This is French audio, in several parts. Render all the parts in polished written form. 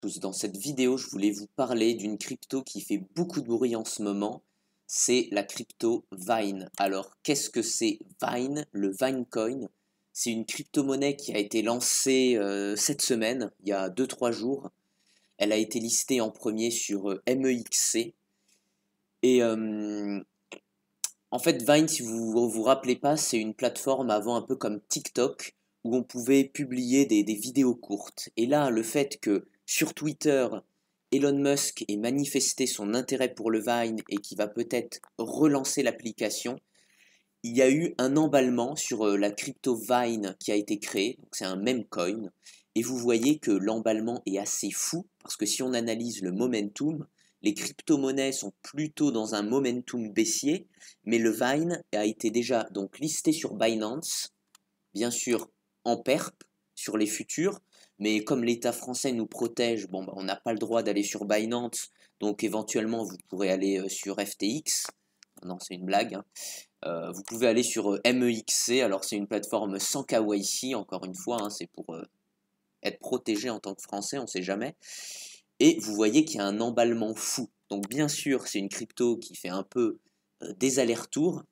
tous. Dans cette vidéo, je voulais vous parler d'une crypto qui fait beaucoup de bruit en ce moment. C'est la crypto Vine. Alors, qu'est-ce que c'est Vine? Le Vinecoin, c'est une crypto-monnaie qui a été lancée cette semaine, il y a 2-3 jours. Elle a été listée en premier sur MEXC. Et en fait, Vine, si vous vous rappelez pas, c'est une plateforme avant un peu comme TikTok, où on pouvait publier des vidéos courtes. Et là, le fait que sur Twitter, Elon Musk ait manifesté son intérêt pour le Vine et qu'il va peut-être relancer l'application, il y a eu un emballement sur la crypto Vine qui a été créée. Donc c'est un meme coin. Et vous voyez que l'emballement est assez fou, parce que si on analyse le momentum, les crypto-monnaies sont plutôt dans un momentum baissier, mais le Vine a été déjà donc listé sur Binance, bien sûr en perp sur les futurs, mais comme l'État français nous protège, bon, bah, on n'a pas le droit d'aller sur Binance, donc éventuellement vous pourrez aller sur FTX. Non, c'est une blague, hein. Vous pouvez aller sur MEXC, alors c'est une plateforme sans KYC, encore une fois, hein, c'est pour être protégé en tant que Français, on ne sait jamais. Et vous voyez qu'il y a un emballement fou. Donc bien sûr, c'est une crypto qui fait un peu des allers-retours,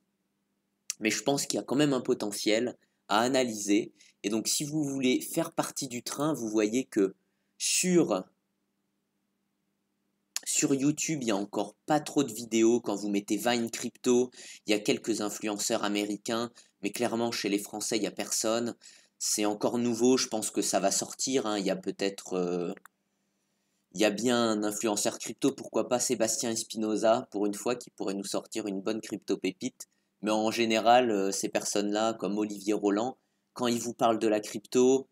mais je pense qu'il y a quand même un potentiel à analyser. Et donc si vous voulez faire partie du train, vous voyez que sur sur YouTube, il y a encore pas trop de vidéos. Quand vous mettez Vine Crypto, il y a quelques influenceurs américains, mais clairement chez les Français, il n'y a personne. C'est encore nouveau, je pense que ça va sortir, hein. Il y a peut-être, il y a bien un influenceur crypto, pourquoi pas Sébastien Espinoza, pour une fois, qui pourrait nous sortir une bonne crypto pépite. Mais en général, ces personnes-là, comme Olivier Roland, quand ils vous parlent de la crypto,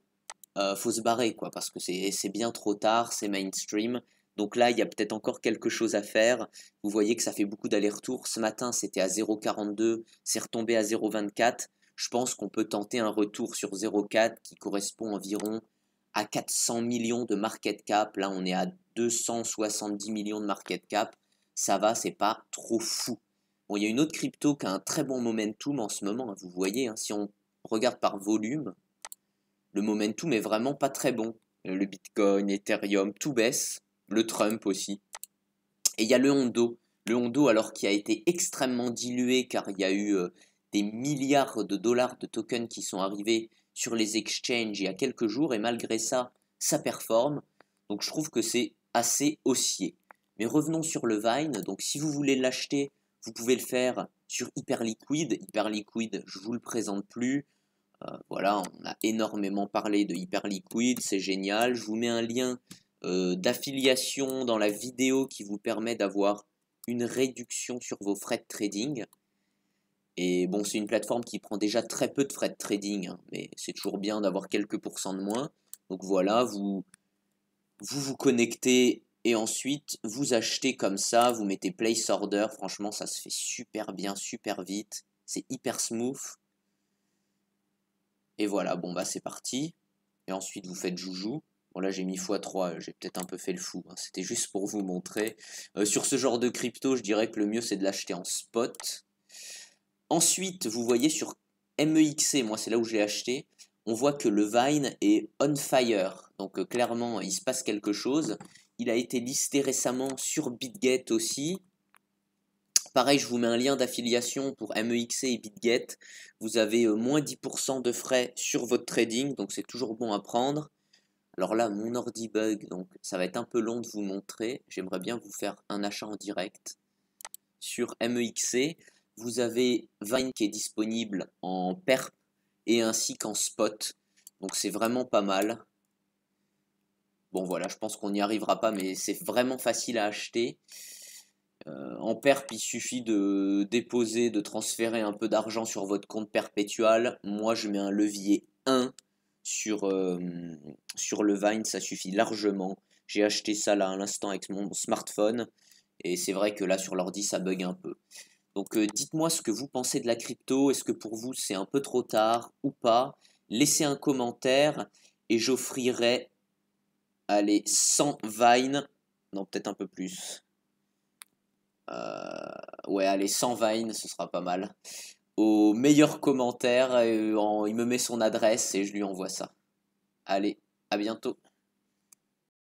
faut se barrer, quoi, parce que c'est bien trop tard, c'est mainstream. Donc là, il y a peut-être encore quelque chose à faire. Vous voyez que ça fait beaucoup d'allers-retours. Ce matin, c'était à 0,42, c'est retombé à 0,24. Je pense qu'on peut tenter un retour sur 0,4 qui correspond environ à 400 millions de market cap. Là, on est à 270 millions de market cap. Ça va, c'est pas trop fou. Bon, il y a une autre crypto qui a un très bon momentum en ce moment, hein, vous voyez, hein, si on regarde par volume, le momentum est vraiment pas très bon. Le Bitcoin, Ethereum, tout baisse. Le Trump aussi. Et il y a le Hondo. Le Hondo, alors qui a été extrêmement dilué car il y a eu des milliards de dollars de tokens qui sont arrivés sur les exchanges il y a quelques jours et malgré ça, ça performe. Donc je trouve que c'est assez haussier. Mais revenons sur le Vine. Donc si vous voulez l'acheter, vous pouvez le faire sur Hyperliquid. Hyperliquid, je ne vous le présente plus. Voilà, on a énormément parlé de Hyperliquid, c'est génial. Je vous mets un lien d'affiliation dans la vidéo qui vous permet d'avoir une réduction sur vos frais de trading. Et bon, c'est une plateforme qui prend déjà très peu de frais de trading, hein, mais c'est toujours bien d'avoir quelques pourcents de moins. Donc voilà, vous connectez et ensuite vous achetez comme ça, vous mettez place order. Franchement, ça se fait super bien, super vite. C'est hyper smooth. Et voilà, bon bah c'est parti. Et ensuite vous faites joujou. Bon là j'ai mis x3, j'ai peut-être un peu fait le fou, hein. C'était juste pour vous montrer. Sur ce genre de crypto, je dirais que le mieux c'est de l'acheter en spot. Ensuite, vous voyez sur MEXC, moi c'est là où j'ai acheté, on voit que le Vine est on fire. Donc clairement, il se passe quelque chose. Il a été listé récemment sur BitGet aussi. Pareil, je vous mets un lien d'affiliation pour MEXC et BitGet. Vous avez moins 10% de frais sur votre trading, donc c'est toujours bon à prendre. Alors là, mon ordi bug, donc ça va être un peu long de vous montrer. J'aimerais bien vous faire un achat en direct. Sur MEXC, vous avez Vine qui est disponible en perp et ainsi qu'en spot. Donc c'est vraiment pas mal. Bon voilà, je pense qu'on n'y arrivera pas, mais c'est vraiment facile à acheter. En perp, il suffit de déposer, de transférer un peu d'argent sur votre compte perpétual. Moi, je mets un levier 1 sur le Vine, ça suffit largement. J'ai acheté ça là à l'instant avec mon smartphone. Et c'est vrai que là, sur l'ordi, ça bug un peu. Donc, dites-moi ce que vous pensez de la crypto. Est-ce que pour vous, c'est un peu trop tard ou pas? Laissez un commentaire et j'offrirai, allez, 100 Vine. Non, peut-être un peu plus. Ouais, allez, 100 Vine, ce sera pas mal. Au meilleur commentaire, il me met son adresse et je lui envoie ça. Allez, à bientôt.